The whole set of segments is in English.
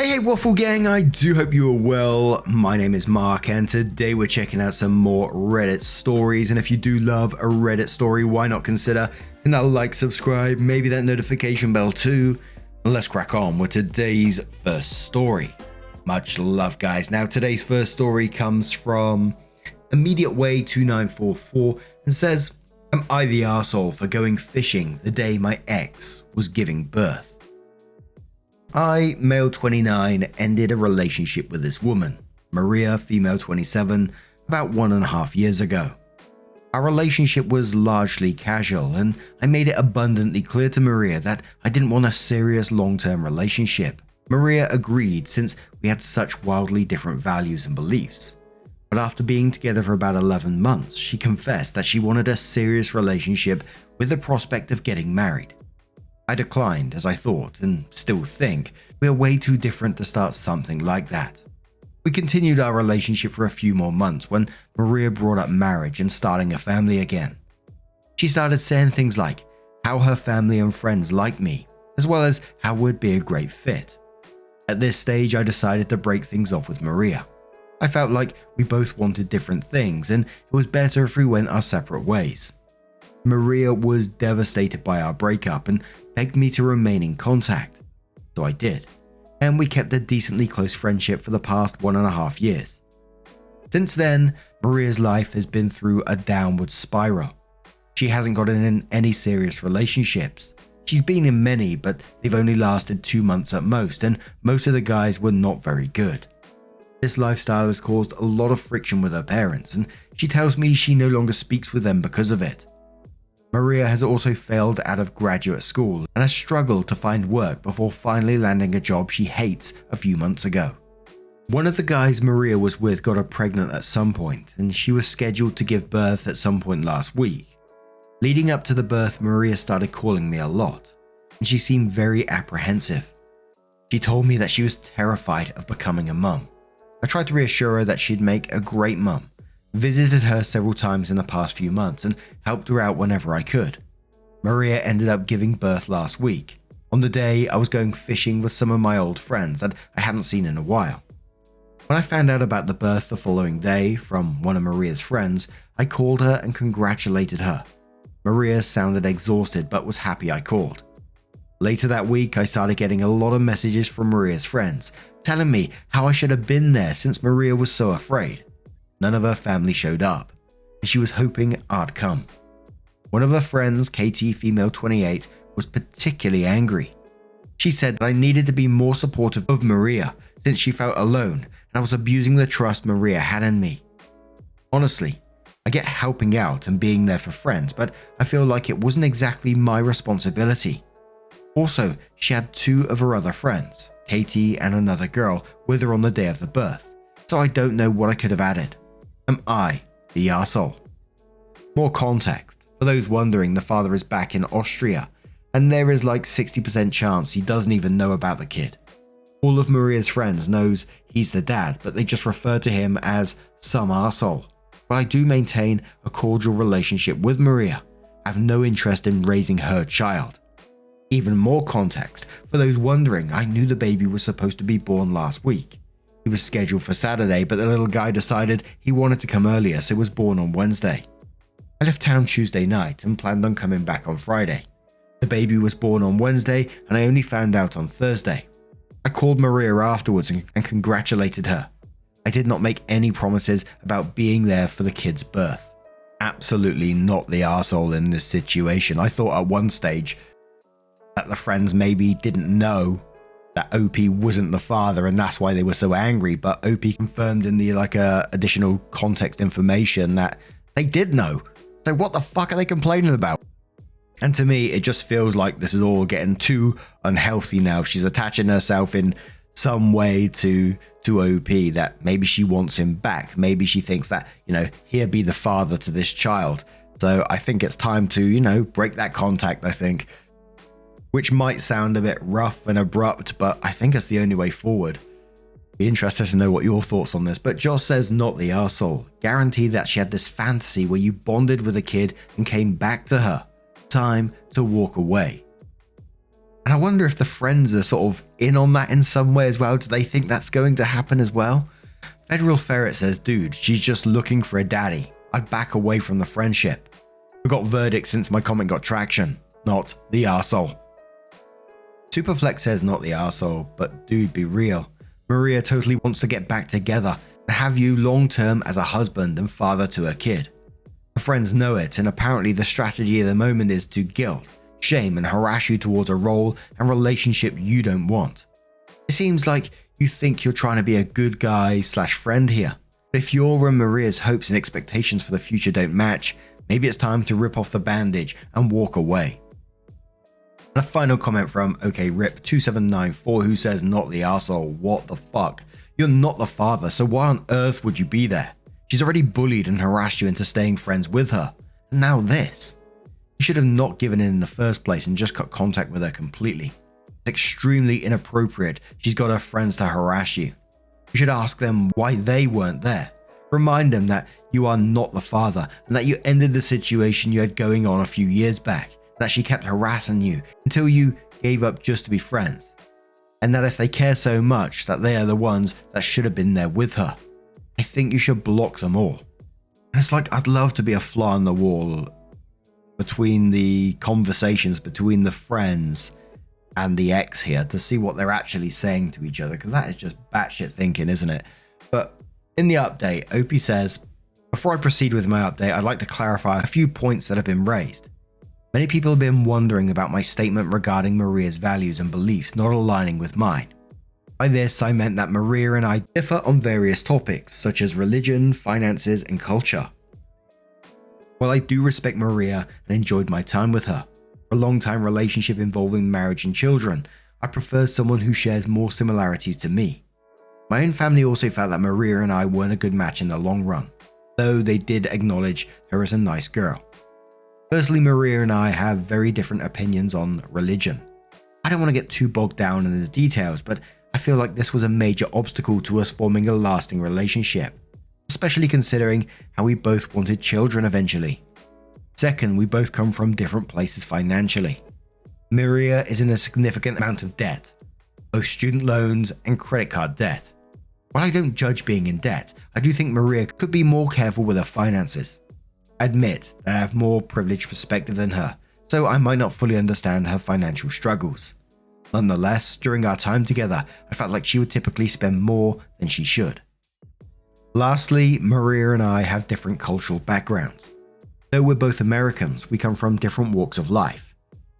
Hey Waffle Gang, I do hope you are well. My name is Mark and today we're checking out some more Reddit stories, and if you do love a Reddit story, why not consider hitting that like, subscribe, maybe that notification bell too. And let's crack on with today's first story. Much love guys. Now today's first story comes from Immediate Way 2944 and says, am I the arsehole for going fishing the day my ex was giving birth? I, male 29, ended a relationship with this woman, Maria, female 27, about 1.5 years ago. Our relationship was largely casual, and I made it abundantly clear to Maria that I didn't want a serious long-term relationship. Maria agreed since we had such wildly different values and beliefs. But after being together for about 11 months, she confessed that she wanted a serious relationship with the prospect of getting married. I declined, as I thought, and still think, we are way too different to start something like that. We continued our relationship for a few more months when Maria brought up marriage and starting a family again. She started saying things like how her family and friends like me, as well as how we'd be a great fit. At this stage, I decided to break things off with Maria. I felt like we both wanted different things, and it was better if we went our separate ways. Maria was devastated by our breakup and begged me to remain in contact. So I did, and we kept a decently close friendship for the past 1.5 years. Since then, Maria's life has been through a downward spiral. She hasn't gotten in any serious relationships. She's been in many, but they've only lasted 2 months at most, and most of the guys were not very good. This lifestyle has caused a lot of friction with her parents, and she tells me she no longer speaks with them because of it. Maria has also failed out of graduate school and has struggled to find work before finally landing a job she hates a few months ago. One of the guys Maria was with got her pregnant at some point, and she was scheduled to give birth at some point last week. Leading up to the birth, Maria started calling me a lot, and she seemed very apprehensive. She told me that she was terrified of becoming a mum. I tried to reassure her that she'd make a great mum, visited her several times in the past few months, and helped her out whenever I could. Maria ended up giving birth last week. On the day, I was going fishing with some of my old friends that I hadn't seen in a while. When I found out about the birth the following day from one of Maria's friends, I called her and congratulated her. Maria sounded exhausted but was happy I called. Later that week, I started getting a lot of messages from Maria's friends, telling me how I should have been there since Maria was so afraid. None of her family showed up, and she was hoping I'd come. One of her friends, Katie, female 28, was particularly angry. She said that I needed to be more supportive of Maria since she felt alone and I was abusing the trust Maria had in me. Honestly, I get helping out and being there for friends, but I feel like it wasn't exactly my responsibility. Also, she had 2 of her other friends, Katie and another girl, with her on the day of the birth, so I don't know what I could have added. Am I the arsehole? More context. For those wondering, the father is back in Austria, and there is like 60% chance he doesn't even know about the kid. All of Maria's friends knows he's the dad, but they just refer to him as some arsehole. But I do maintain a cordial relationship with Maria. I have no interest in raising her child. Even more context. For those wondering, I knew the baby was supposed to be born last week. He was scheduled for Saturday, but the little guy decided he wanted to come earlier, so was born on Wednesday. I left town Tuesday night and planned on coming back on Friday. The baby was born on Wednesday, and I only found out on Thursday. I called Maria afterwards and congratulated her. I did not make any promises about being there for the kid's birth. Absolutely not the arsehole in this situation. I thought at one stage that the friends maybe didn't know that OP wasn't the father and that's why they were so angry, but OP confirmed in the additional context information that they did know. So what the fuck are they complaining about? And to me, it just feels like this is all getting too unhealthy now. She's attaching herself in some way to OP, that maybe she wants him back. Maybe she thinks that, he'll be the father to this child. So I think it's time to, break that contact, I think. Which might sound a bit rough and abrupt, but I think it's the only way forward. Be interested to know what your thoughts on this, but Josh says not the arsehole. Guarantee that she had this fantasy where you bonded with a kid and came back to her. Time to walk away. And I wonder if the friends are sort of in on that in some way as well. Do they think that's going to happen as well? Federal Ferret says, dude, she's just looking for a daddy. I'd back away from the friendship. We got verdict since my comment got traction. Not the arsehole. Superflex says not the arsehole, but dude, be real. Maria totally wants to get back together and have you long term as a husband and father to her kid. Her friends know it, and apparently the strategy of the moment is to guilt, shame and harass you towards a role and relationship you don't want. It seems like you think you're trying to be a good guy / friend here. But if your and Maria's hopes and expectations for the future don't match, maybe it's time to rip off the bandage and walk away. And a final comment from OKRip2794 who says not the arsehole, what the fuck? You're not the father, so why on earth would you be there? She's already bullied and harassed you into staying friends with her. And now this. You should have not given in the first place and just cut contact with her completely. It's extremely inappropriate. She's got her friends to harass you. You should ask them why they weren't there. Remind them that you are not the father and that you ended the situation you had going on a few years back, that she kept harassing you until you gave up just to be friends. And that if they care so much that they are the ones that should have been there with her, I think you should block them all. And it's like, I'd love to be a fly on the wall between the conversations between the friends and the ex here to see what they're actually saying to each other, because that is just batshit thinking, isn't it? But in the update, Opie says, before I proceed with my update, I'd like to clarify a few points that have been raised. Many people have been wondering about my statement regarding Maria's values and beliefs not aligning with mine. By this, I meant that Maria and I differ on various topics, such as religion, finances, and culture. While I do respect Maria and enjoyed my time with her, for a long-time relationship involving marriage and children, I prefer someone who shares more similarities to me. My own family also felt that Maria and I weren't a good match in the long run, though they did acknowledge her as a nice girl. Firstly, Maria and I have very different opinions on religion. I don't want to get too bogged down in the details, but I feel like this was a major obstacle to us forming a lasting relationship, especially considering how we both wanted children eventually. Second, we both come from different places financially. Maria is in a significant amount of debt, both student loans and credit card debt. While I don't judge being in debt, I do think Maria could be more careful with her finances. I admit that I have more privileged perspective than her, so I might not fully understand her financial struggles. Nonetheless, during our time together, I felt like she would typically spend more than she should. Lastly, Maria and I have different cultural backgrounds. Though we're both Americans, we come from different walks of life,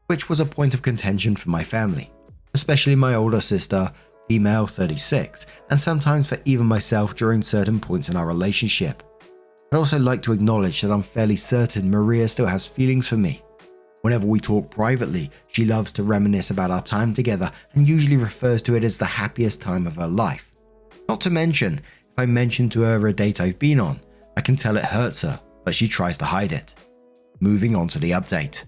which was a point of contention for my family, especially my older sister, female 36, and sometimes for even myself during certain points in our relationship. I'd also like to acknowledge that I'm fairly certain Maria still has feelings for me. Whenever we talk privately, she loves to reminisce about our time together and usually refers to it as the happiest time of her life. Not to mention, if I mention to her a date I've been on, I can tell it hurts her, but she tries to hide it. Moving on to the update.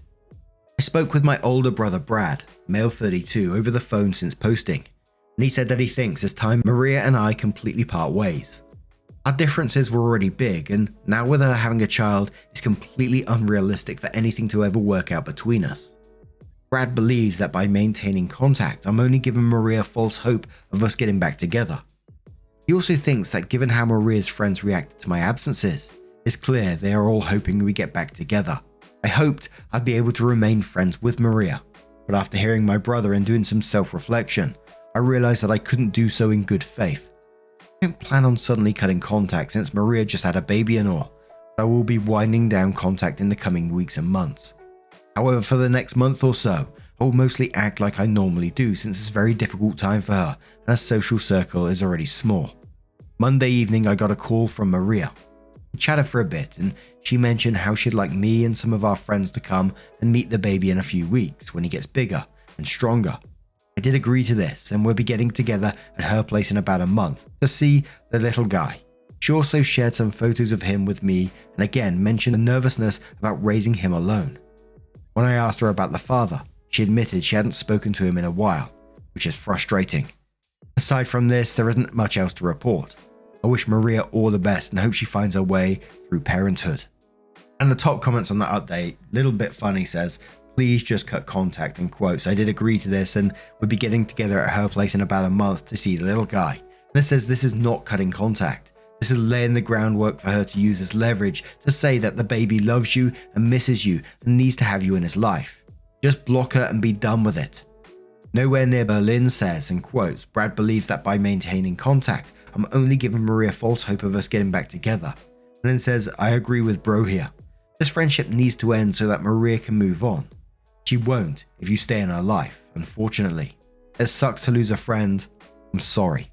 I spoke with my older brother Brad, male 32, over the phone since posting, and he said that he thinks it's time Maria and I completely part ways. Our differences were already big, and now with her having a child, it's completely unrealistic for anything to ever work out between us. Brad believes that by maintaining contact, I'm only giving Maria false hope of us getting back together. He also thinks that given how Maria's friends reacted to my absences, it's clear they are all hoping we get back together. I hoped I'd be able to remain friends with Maria, but after hearing my brother and doing some self-reflection, I realized that I couldn't do so in good faith. I don't plan on suddenly cutting contact since Maria just had a baby and all, but I will be winding down contact in the coming weeks and months. However, for the next month or so, I will mostly act like I normally do since it's a very difficult time for her and her social circle is already small. Monday evening I got a call from Maria. We chatted for a bit and she mentioned how she'd like me and some of our friends to come and meet the baby in a few weeks when he gets bigger and stronger. I did agree to this and we'll be getting together at her place in about a month to see the little guy. She also shared some photos of him with me and again mentioned the nervousness about raising him alone. When I asked her about the father, she admitted she hadn't spoken to him in a while, which is frustrating. Aside from this, there isn't much else to report. I wish Maria all the best and hope she finds her way through parenthood. And the top comments on that update, little bit funny, says, please just cut contact, in quotes. I did agree to this and would be getting together at her place in about a month to see the little guy. And it says this is not cutting contact. This is laying the groundwork for her to use as leverage to say that the baby loves you and misses you and needs to have you in his life. Just block her and be done with it. Nowhere Near Berlin says, in quotes, Brad believes that by maintaining contact, I'm only giving Maria false hope of us getting back together. And then says, I agree with bro here. This friendship needs to end so that Maria can move on. She won't if you stay in her life, unfortunately. It sucks to lose a friend. I'm sorry.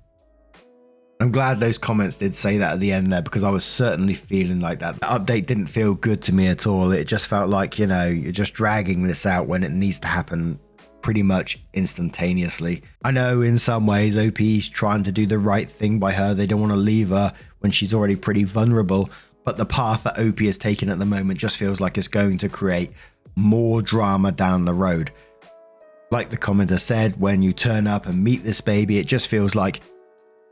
I'm glad those comments did say that at the end there, because I was certainly feeling like that. The update didn't feel good to me at all. It just felt like, you're just dragging this out when it needs to happen pretty much instantaneously. I know in some ways OP's trying to do the right thing by her. They don't want to leave her when she's already pretty vulnerable, but the path that OP is taking at the moment just feels like it's going to create more drama down the road. Like the commenter said, when you turn up and meet this baby, it just feels like,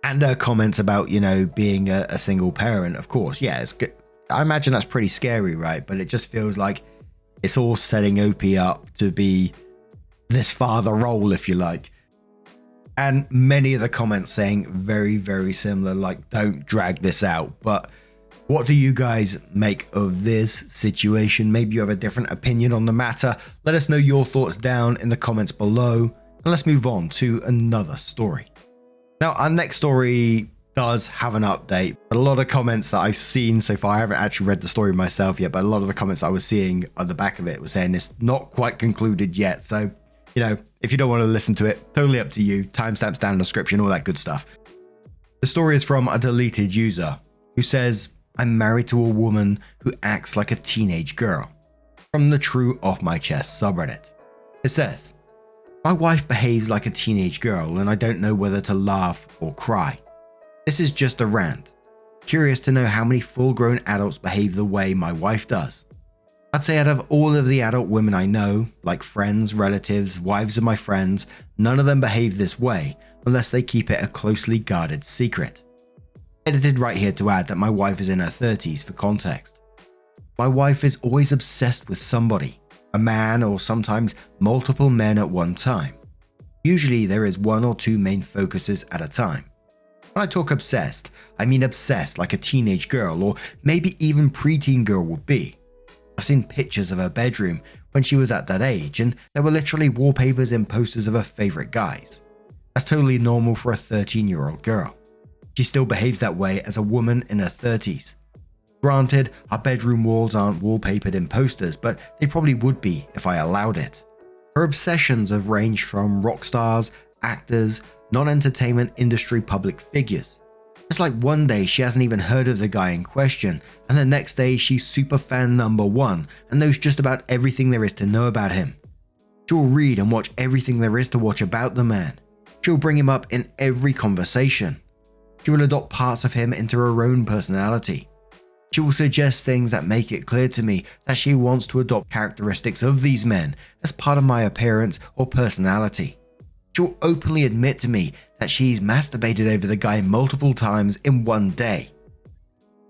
and her comments about, being a single parent, of course, yeah, it's good. I imagine that's pretty scary, right? But it just feels like it's all setting OP up to be this father role, if you like. And many of the comments saying very, very similar, like, don't drag this out. But what do you guys make of this situation? Maybe you have a different opinion on the matter. Let us know your thoughts down in the comments below. And let's move on to another story. Now, our next story does have an update, but a lot of comments that I've seen so far, I haven't actually read the story myself yet, but a lot of the comments I was seeing on the back of it were saying it's not quite concluded yet. So, if you don't want to listen to it, totally up to you. Timestamps down in the description, all that good stuff. The story is from a deleted user who says, I'm married to a woman who acts like a teenage girl. From the True Off My Chest subreddit. It says, my wife behaves like a teenage girl and I don't know whether to laugh or cry. This is just a rant. Curious to know how many full-grown adults behave the way my wife does. I'd say out of all of the adult women I know, like friends, relatives, wives of my friends, none of them behave this way unless they keep it a closely guarded secret. Edited right here to add that my wife is in her 30s for context. My wife is always obsessed with somebody, a man or sometimes multiple men at one time. Usually there is one or two main focuses at a time. When I talk obsessed, I mean obsessed like a teenage girl or maybe even preteen girl would be. I've seen pictures of her bedroom when she was at that age and there were literally wallpapers and posters of her favorite guys. That's totally normal for a 13-year-old girl. She still behaves that way as a woman in her 30s. Granted, our bedroom walls aren't wallpapered in posters, but they probably would be if I allowed it. Her obsessions have ranged from rock stars, actors, non-entertainment industry public figures. It's like one day she hasn't even heard of the guy in question, and the next day she's super fan number one and knows just about everything there is to know about him. She'll read and watch everything there is to watch about the man. She'll bring him up in every conversation. She will adopt parts of him into her own personality. She will suggest things that make it clear to me that she wants to adopt characteristics of these men as part of my appearance or personality. She will openly admit to me that she's masturbated over the guy multiple times in one day.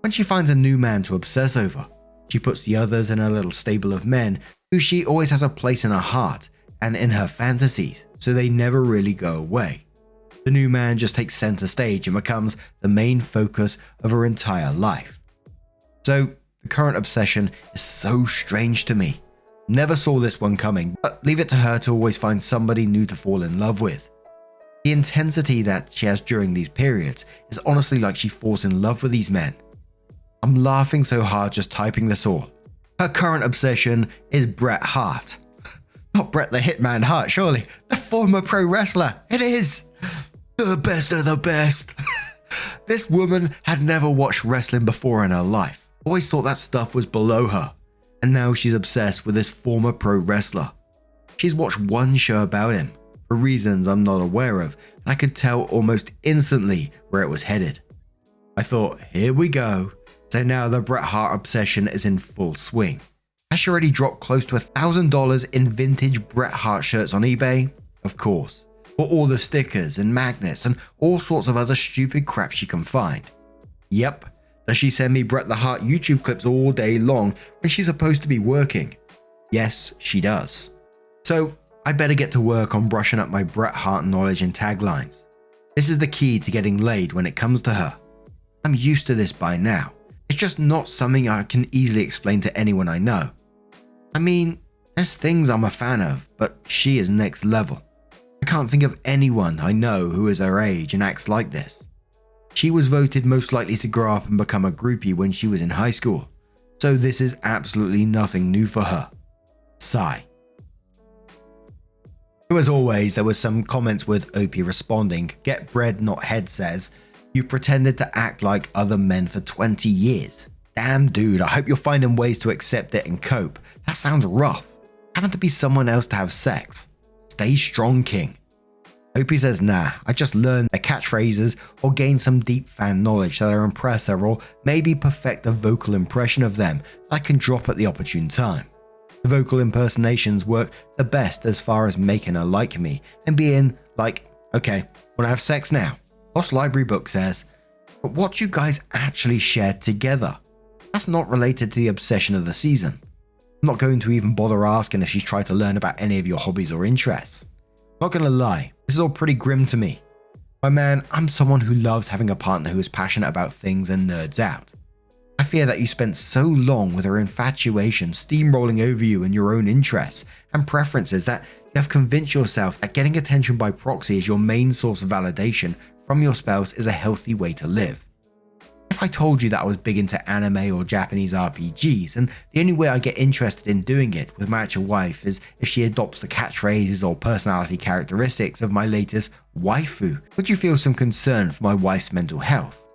When she finds a new man to obsess over, she puts the others in her little stable of men who she always has a place in her heart and in her fantasies, so they never really go away. The new man just takes center stage and becomes the main focus of her entire life. So, the current obsession is so strange to me. Never saw this one coming, but leave it to her to always find somebody new to fall in love with. The intensity that she has during these periods is honestly like she falls in love with these men. I'm laughing so hard just typing this all. Her current obsession is Bret Hart. Not Bret the Hitman Hart, surely. The former pro wrestler. It is. The best of the best. This woman had never watched wrestling before in her life. Always thought that stuff was below her. And now she's obsessed with this former pro wrestler. She's watched one show about him, for reasons I'm not aware of, and I could tell almost instantly where it was headed. I thought, here we go. So now the Bret Hart obsession is in full swing. Has she already dropped close to $1,000 in vintage Bret Hart shirts on eBay? Of course. For all the stickers and magnets and all sorts of other stupid crap she can find. Yep. Does she send me Bret the Hart YouTube clips all day long when she's supposed to be working? Yes, she does. So I better get to work on brushing up my Bret Hart knowledge and taglines. This is the key to getting laid when it comes to her. I'm used to this by now. It's just not something I can easily explain to anyone I know. I mean, there's things I'm a fan of, but she is next level. I can't think of anyone I know who is her age and acts like this. She was voted most likely to grow up and become a groupie when she was in high school, so this is absolutely nothing new for her. Sigh. So as always, there was some comments with OP responding. Get bread not head says, you pretended to act like other men for 20 years. Damn dude, I hope you're finding ways to accept it and cope. That sounds rough. Having to be someone else to have sex. Stay strong, king. OP says, nah, I just learned their catchphrases or gain some deep fan knowledge that'll impress her, or maybe perfect a vocal impression of them that I can drop at the opportune time. The vocal impersonations work the best as far as making her like me and being like, okay, wanna have sex now? Lost Library Book says, but what you guys actually shared together? That's not related to the obsession of the season. I'm not going to even bother asking if she's tried to learn about any of your hobbies or interests. Not gonna lie, this is all pretty grim to me. My man, I'm someone who loves having a partner who is passionate about things and nerds out. I fear that you spent so long with her infatuation steamrolling over you and your own interests and preferences that you have convinced yourself that getting attention by proxy as your main source of validation from your spouse is a healthy way to live. If I told you that I was big into anime or Japanese RPGs, and the only way I get interested in doing it with my actual wife is if she adopts the catchphrases or personality characteristics of my latest waifu, would you feel some concern for my wife's mental health?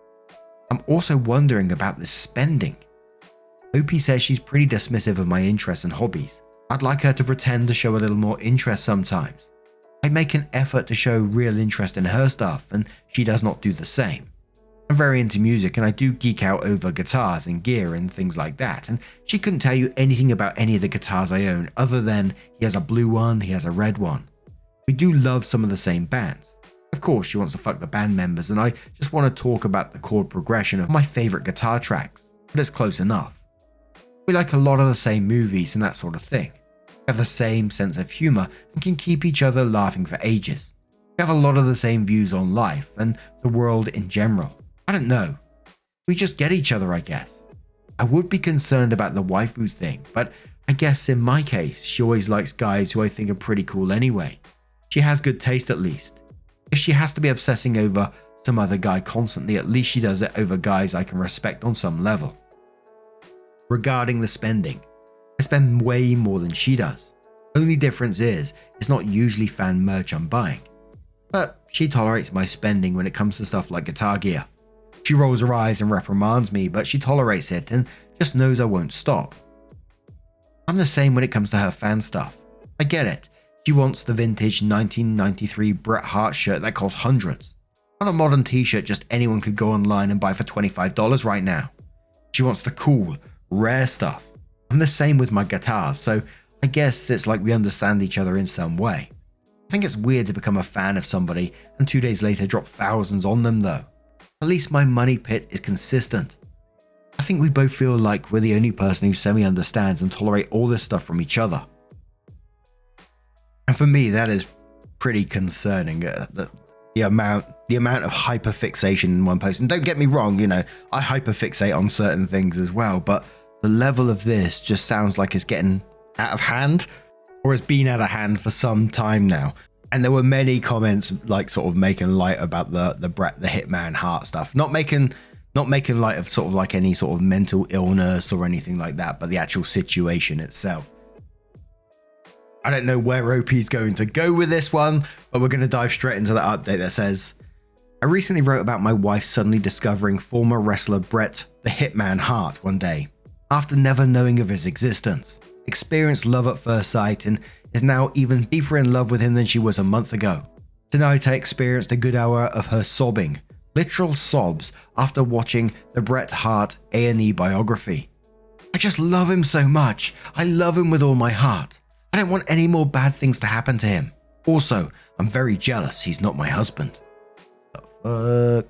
I'm also wondering about this spending. OP says she's pretty dismissive of my interests and hobbies. I'd like her to pretend to show a little more interest sometimes. I make an effort to show real interest in her stuff, and she does not do the same. I'm very into music and I do geek out over guitars and gear and things like that, and she couldn't tell you anything about any of the guitars I own other than he has a blue one, he has a red one. We do love some of the same bands. Of course she wants to fuck the band members, and I just want to talk about the chord progression of my favourite guitar tracks, but it's close enough. We like a lot of the same movies and that sort of thing. We have the same sense of humour and can keep each other laughing for ages. We have a lot of the same views on life and the world in general. I don't know. We just get each other, I guess. I would be concerned about the waifu thing, but I guess in my case, she always likes guys who I think are pretty cool anyway. She has good taste at least. If she has to be obsessing over some other guy constantly, at least she does it over guys I can respect on some level. Regarding the spending, I spend way more than she does. Only difference is, it's not usually fan merch I'm buying. But she tolerates my spending when it comes to stuff like guitar gear. She rolls her eyes and reprimands me, but she tolerates it and just knows I won't stop. I'm the same when it comes to her fan stuff. I get it. She wants the vintage 1993 Bret Hart shirt that costs hundreds. Not a modern t-shirt just anyone could go online and buy for $25 right now. She wants the cool, rare stuff. I'm the same with my guitars, so I guess it's like we understand each other in some way. I think it's weird to become a fan of somebody and 2 days later drop thousands on them though. At least my money pit is consistent. I think we both feel like we're the only person who semi-understands and tolerate all this stuff from each other. And for me, that is pretty concerning, the amount of hyperfixation in one post. And don't get me wrong, I hyperfixate on certain things as well, but the level of this just sounds like it's getting out of hand, or it's been out of hand for some time now. And there were many comments like sort of making light about the Bret the Hitman Hart stuff. Not making light of sort of like any sort of mental illness or anything like that, but the actual situation itself. I don't know where OP is going to go with this one, but we're going to dive straight into the update that says, I recently wrote about my wife suddenly discovering former wrestler Bret the Hitman Hart one day, after never knowing of his existence. Experienced love at first sight and is now even deeper in love with him than she was a month ago. Tonight I experienced a good hour of her sobbing, literal sobs, after watching the Bret Hart A&E biography. I just love him so much. I love him with all my heart. I don't want any more bad things to happen to him. Also, I'm very jealous he's not my husband. The fuck?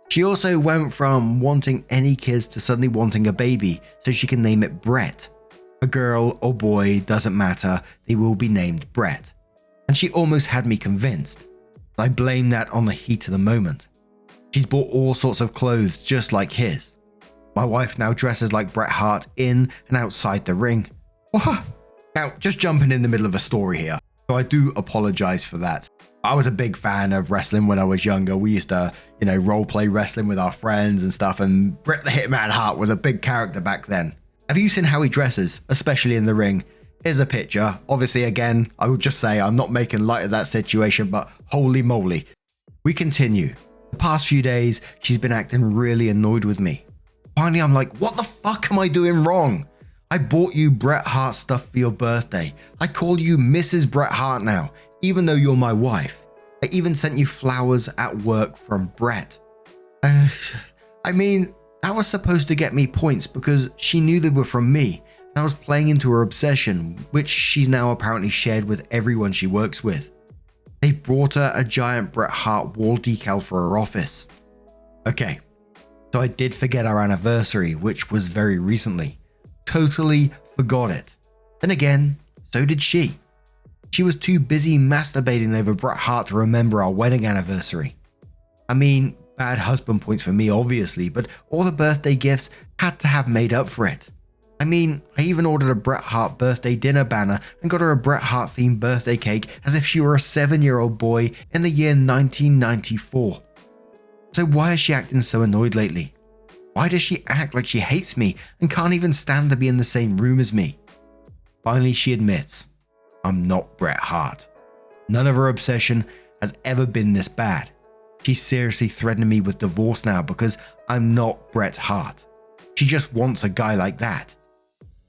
She also went from wanting any kids to suddenly wanting a baby so she can name it Bret. A girl or boy, doesn't matter, they will be named Brett. And she almost had me convinced. I blame that on the heat of the moment. She's bought all sorts of clothes just like his. My wife now dresses like Bret Hart in and outside the ring. What? Now, just jumping in the middle of a story here, so I do apologize for that. I was a big fan of wrestling when I was younger. We used to, role play wrestling with our friends and stuff, and Bret the Hitman Hart was a big character back then. Have you seen how he dresses, especially in the ring? Here's a picture. Obviously, again, I will just say I'm not making light of that situation, but holy moly. We continue. The past few days, she's been acting really annoyed with me. Finally, I'm like, what the fuck am I doing wrong? I bought you Bret Hart stuff for your birthday. I call you Mrs. Bret Hart now, even though you're my wife. I even sent you flowers at work from Bret. I mean, that was supposed to get me points because she knew they were from me, and I was playing into her obsession, which she's now apparently shared with everyone she works with. They brought her a giant Bret Hart wall decal for her office. Okay, so I did forget our anniversary, which was very recently. Totally forgot it. Then again, so did she. She was too busy masturbating over Bret Hart to remember our wedding anniversary. I mean, bad husband points for me obviously, but all the birthday gifts had to have made up for it. I mean, I even ordered a Bret Hart birthday dinner banner and got her a Bret Hart themed birthday cake as if she were a 7-year-old boy in the year 1994. So why is she acting so annoyed lately? Why does she act like she hates me and can't even stand to be in the same room as me? Finally, she admits, I'm not Bret Hart. None of her obsession has ever been this bad. She's seriously threatening me with divorce now because I'm not Bret Hart. She just wants a guy like that.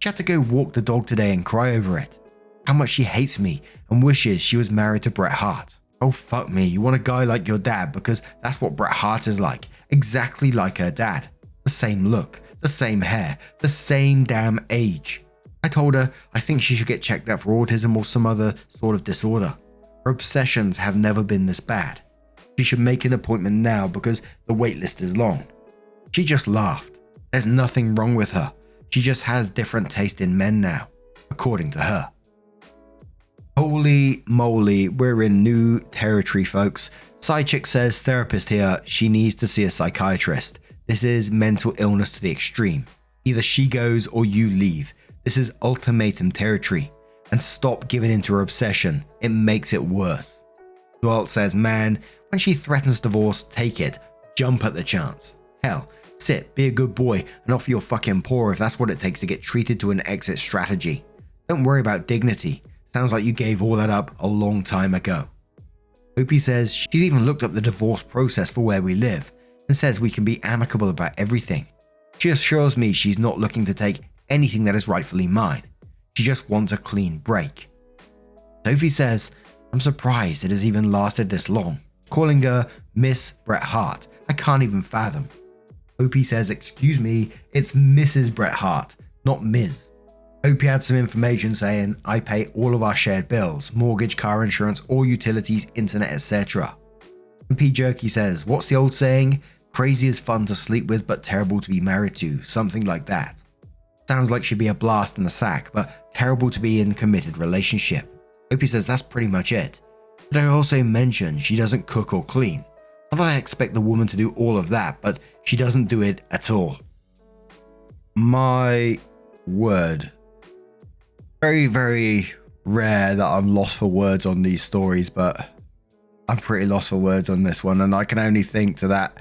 She had to go walk the dog today and cry over it. How much she hates me and wishes she was married to Bret Hart. Oh fuck me, you want a guy like your dad because that's what Bret Hart is like. Exactly like her dad. The same look, the same hair, the same damn age. I told her I think she should get checked out for autism or some other sort of disorder. Her obsessions have never been this bad. She should make an appointment now because the wait list is long. She just laughed. There's nothing wrong with her. She just has different taste in men now, according to her. Holy moly, we're in new territory, folks. Side chick says therapist here, she needs to see a psychiatrist. This is mental illness to the extreme. Either she goes or you leave. This is ultimatum territory. And stop giving into her obsession. It makes it worse. Dwalt says, man, when she threatens divorce, take it. Jump at the chance. Hell, sit, be a good boy, and offer your fucking paw if that's what it takes to get treated to an exit strategy. Don't worry about dignity. Sounds like you gave all that up a long time ago. Opie says she's even looked up the divorce process for where we live and says we can be amicable about everything. She assures me she's not looking to take anything that is rightfully mine. She just wants a clean break. Sophie says, I'm surprised it has even lasted this long. Calling her Miss Bret Hart. I can't even fathom. Opie says, excuse me, it's Mrs. Bret Hart, not Ms. Opie had some information saying, I pay all of our shared bills, mortgage, car insurance, all utilities, internet, etc. P Jerky says, what's the old saying? Crazy is fun to sleep with, but terrible to be married to, something like that. Sounds like she'd be a blast in the sack, but terrible to be in a committed relationship. Opie says that's pretty much it. But I also mentioned she doesn't cook or clean. Not that I expect the woman to do all of that, but she doesn't do it at all. My word. Very, very rare that I'm lost for words on these stories, but I'm pretty lost for words on this one. And I can only think to that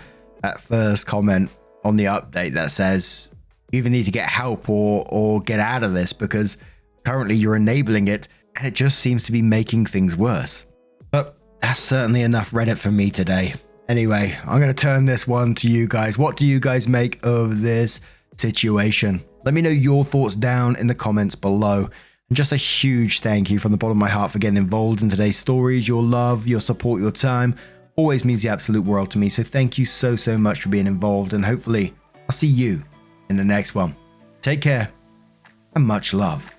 first comment on the update that says you either need to get help or get out of this because currently you're enabling it and it just seems to be making things worse. But that's certainly enough Reddit for me today. Anyway, I'm going to turn this one to you guys. What do you guys make of this situation? Let me know your thoughts down in the comments below. And just a huge thank you from the bottom of my heart for getting involved in today's stories. Your love, your support, your time always means the absolute world to me. So thank you so much for being involved. And hopefully I'll see you in the next one. Take care and much love.